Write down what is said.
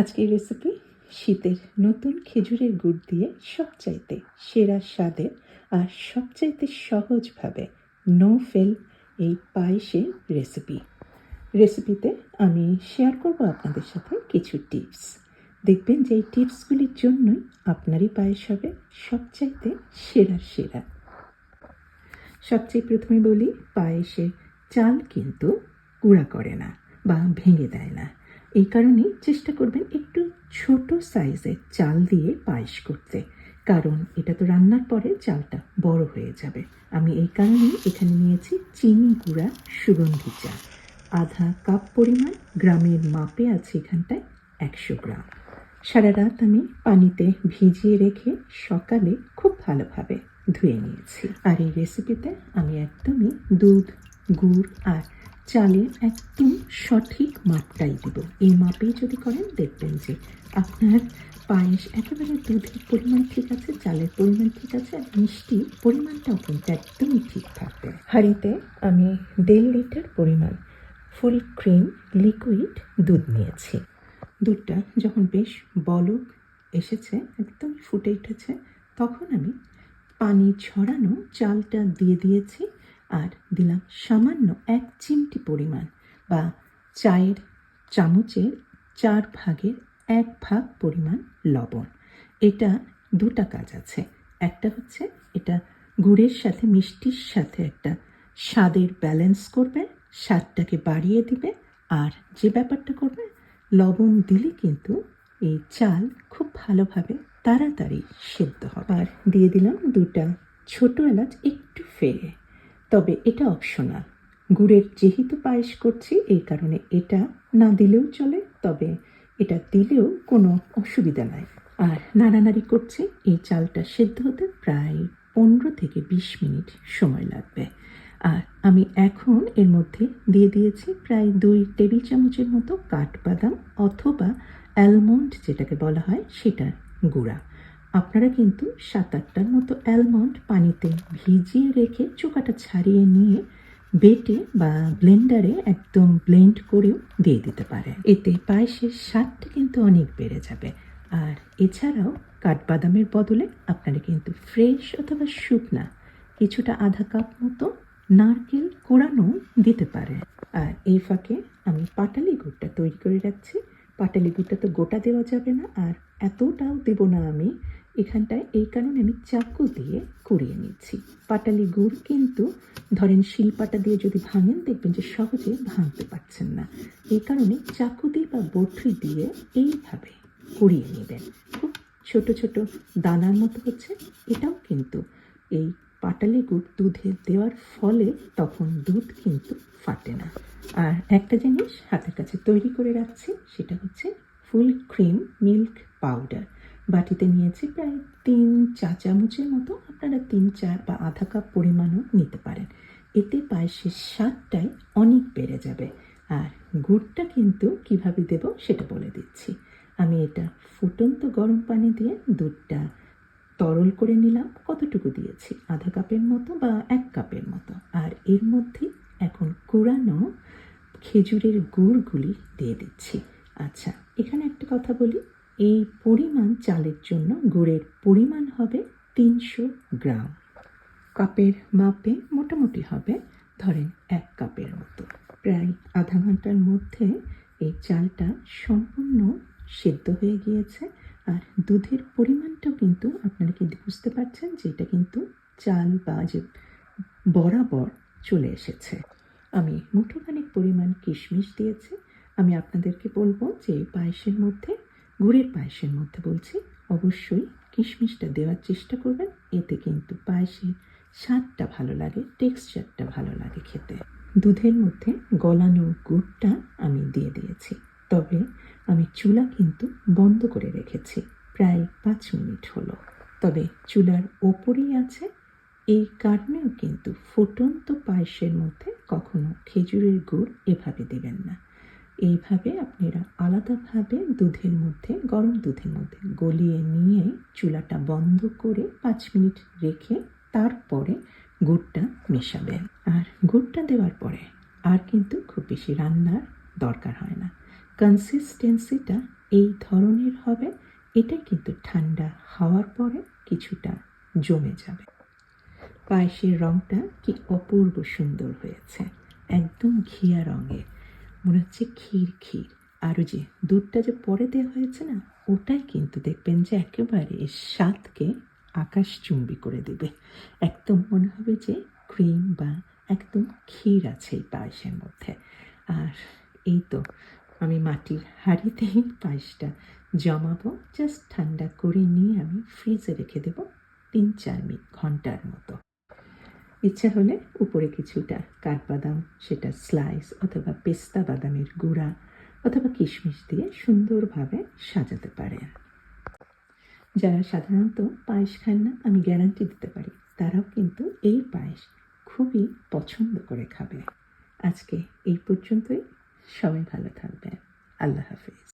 আজকের রেসিপি শীতের নতুন খেজুরের গুড় দিয়ে সবচাইতে সেরা স্বাদের আর সবচাইতে সহজভাবে নো ফেল এই পায়েসের রেসিপিতে আমি শেয়ার করব আপনাদের সাথে কিছু টিপস। দেখবেন যে এই টিপসগুলির জন্যই আপনারই পায়েস হবে সবচাইতে সেরা। সবচেয়ে প্রথমে বলি, পায়েসে চাল কিন্তু গুঁড়া করে না বা ভেঙে দেয় না। এই কারণেই চেষ্টা করবেন একটু ছোট সাইজের চাল দিয়ে পায়েস করতে, কারণ এটা তো রান্নার পরে চালটা বড় হয়ে যাবে। আমি এই কারণেই এখানে নিয়েছি চিনি গুঁড়া সুগন্ধি চাল, আধা কাপ পরিমাণ, গ্রামের মাপে আছে এখানটায় 100 গ্রাম। সারা রাত আমি পানিতে ভিজিয়ে রেখে সকালে খুব ভালোভাবে ধুয়ে নিয়েছি। আর এই রেসিপিতে আমি একদমই দুধ, গুড় আর চালের একদম সঠিক মাপটাই দেব। এই মাপেই যদি করেন দেখবেন যে আপনার পায়েস একেবারে দুধের পরিমাণ ঠিক আছে, চালের পরিমাণ ঠিক আছে, আর মিষ্টির পরিমাণটাও কিন্তু একদমই ঠিক থাকবে। হাঁড়িতে আমি 1.5 লিটার পরিমাণ ফুল ক্রিম লিকুইড দুধ নিয়েছি। দুধটা যখন বেশ বলক এসেছে, একদম ফুটে উঠেছে, তখন আমি পানি ঝরানো চালটা দিয়ে দিয়েছি আর দিলাম সামান্য 1 চিমটি পরিমাণ বা চায়ের চামচের 4 ভাগের 1 ভাগ পরিমাণ লবণ। এটা দুটা কাজ আছে। একটা হচ্ছে এটা গুড়ের সাথে মিষ্টির সাথে একটা স্বাদের ব্যালেন্স করবে, স্বাদটাকে বাড়িয়ে দিবে। আর যে ব্যাপারটা করবে, লবণ দিলে কিন্তু এই চাল খুব ভালোভাবে তাড়াতাড়ি সেদ্ধ হবে। আর দিয়ে দিলাম 2টা ছোট এলাচ একটু ফেলে, তবে এটা অপশনাল। গুড়ের যেহেতু পায়েস করছি এই কারণে এটা না দিলেও চলে, তবে এটা দিলেও কোনো অসুবিধা নাই। আর নাড়ানাড়ি করছি, এই চালটা সেদ্ধ হতে প্রায় 15 থেকে 20 মিনিট সময় লাগবে। আর আমি এখন এর মধ্যে দিয়ে দিয়েছি প্রায় 2 টেবিল চামচের মতো কাঠবাদাম অথবা অ্যালমন্ড যেটাকে বলা হয় সেটার গুঁড়া। আপনারা কিন্তু 7-8টার মতো অ্যালমন্ড পানিতে ভিজিয়ে রেখে চোকাটা ছাড়িয়ে নিয়ে বেটে বা ব্লেন্ডারে একদম ব্লেন্ড করেও দিয়ে দিতে পারেন। এতে পায়েসের স্বাদটা কিন্তু অনেক বেড়ে যাবে। আর এছাড়াও কাঠবাদামের বদলে আপনারা কিন্তু ফ্রেশ অথবা শুকনা কিছুটা আধা কাপ মতো নারকেল কোড়ানো দিতে পারেন। আর এই ফাঁকে আমি পাটালি গুড়টা তৈরি করে রাখছি। পাটালি গুড়টা তো গোটা দেওয়া যাবে না, আর এতটাও দেব না আমি এখানটায়, এই কারণে আমি চাকু দিয়ে কুড়িয়ে নিচ্ছি। পাটালি গুড় কিন্তু ধরেন শিলপাটা দিয়ে যদি ভাঙেন দেখবেন যে সহজে ভাঙতে পারছেন না। এই কারণে চাকু দিয়ে বা বটি দিয়ে এইভাবে কুড়িয়ে নেবেন। খুব ছোট ছোট দানার মতো হচ্ছে। এটাও কিন্তু এই পাটালি গুড় দুধে দেওয়ার ফলে তখন দুধ কিন্তু ফাটে না। আর একটা জিনিস হাতের কাছে তৈরি করে রাখছি, সেটা হচ্ছে ফুল ক্রিম মিল্ক পাউডার। বাটিতে নিয়েছি প্রায় 3 চা চামচের মতো, আপনারা 3-4 বা আধা কাপ পরিমাণও নিতে পারেন। এতে পায়েসের স্বাদটাই অনেক বেড়ে যাবে। আর গুড়টা কিন্তু কিভাবে দেব সেটা বলে দিচ্ছি। আমি এটা ফুটন্ত গরম পানি দিয়ে দুধটা তরল করে নিলাম। কতটুকু দিয়েছি, আধা কাপের মতো বা 1 কাপের মতো। আর এর মধ্যে এখন কুড়ানো খেজুরের গুড়গুলি দিয়ে দিচ্ছি। আচ্ছা, এখানে একটা কথা বলি, এই পরিমাণ চালের জন্য গুড়ের পরিমাণ হবে 300 গ্রাম। কাপের মাপে মোটামুটি হবে ধরেন 1 কাপের মতো। প্রায় আধা ঘন্টার মধ্যে এই চালটা সম্পূর্ণ সেদ্ধ হয়ে গিয়েছে। আর দুধের পরিমাণটাও কিন্তু আপনারা কিন্তু বুঝতে পারছেন যে এটা কিন্তু চাল বা যে বরাবর চলে এসেছে। আমি মুঠোখানেক পরিমাণ কিশমিশ দিয়েছি। আমি আপনাদেরকে বলবো যে পায়েসের মধ্যে, গুড়ের পায়েসের মধ্যে বলছি, অবশ্যই কিশমিশটা দেওয়ার চেষ্টা করবেন। এতে কিন্তু পায়েসের স্বাদটা ভালো লাগে, টেক্সচারটা ভালো লাগে খেতে। দুধের মধ্যে গলানো গুড়টা আমি দিয়ে দিয়েছি, তবে আমি চুলা কিন্তু বন্ধ করে রেখেছি। প্রায় 5 মিনিট হলো, তবে চুলার ওপরেই আছে। এই কারণেও কিন্তু ফুটন্ত পায়েসের মধ্যে কখনো খেজুরের গুড় এভাবে দেবেন না। এইভাবে আপনারা আলাদাভাবে দুধের মধ্যে, গরম দুধের মধ্যে গলিয়ে নিয়ে চুলাটা বন্ধ করে 5 মিনিট রেখে তারপরে গুড়টা মেশাবেন। আর গুড়টা দেওয়ার পরে আর কিন্তু খুব বেশি রান্নার দরকার হয় না। কনসিস্টেন্সিটা এই ধরনের হবে। এটা কিন্তু ঠান্ডা হওয়ার পরে কিছুটা জমে যাবে। পায়েসের রংটা কি অপূর্ব সুন্দর হয়েছে, একদম ঘিয়া রঙের, মনে হচ্ছে ক্ষীর ক্ষীর। আর ওই যে দুধটা যে পরে দেওয়া হয়েছে না, ওটাই কিন্তু দেখবেন যে একেবারে এর স্বাদকে আকাশচুম্বী করে দেবে। একদম মনে হবে যে ক্রিম বা একদম ক্ষীর আছে এই পায়েসের মধ্যে। আর এই তো আমি মাটির হাঁড়িতেই পায়েসটা জমাবো, জাস্ট ঠান্ডা করে নিয়ে আমি ফ্রিজে রেখে দেবো ৩-৪ ঘন্টার মতো। ইচ্ছা হলে উপরে কিছুটা কাঠবাদাম, সেটা স্লাইস অথবা পেস্তা বাদামের গুঁড়া অথবা কিশমিশ দিয়ে সুন্দরভাবে সাজাতে পারেন। যারা সাধারণত পায়েস খান না, আমি গ্যারান্টি দিতে পারি তারাও কিন্তু এই পায়েস খুবই পছন্দ করে খাবে। আজকে এই পর্যন্তই। সবাই ভালো থাকবেন। আল্লাহ হাফেজ।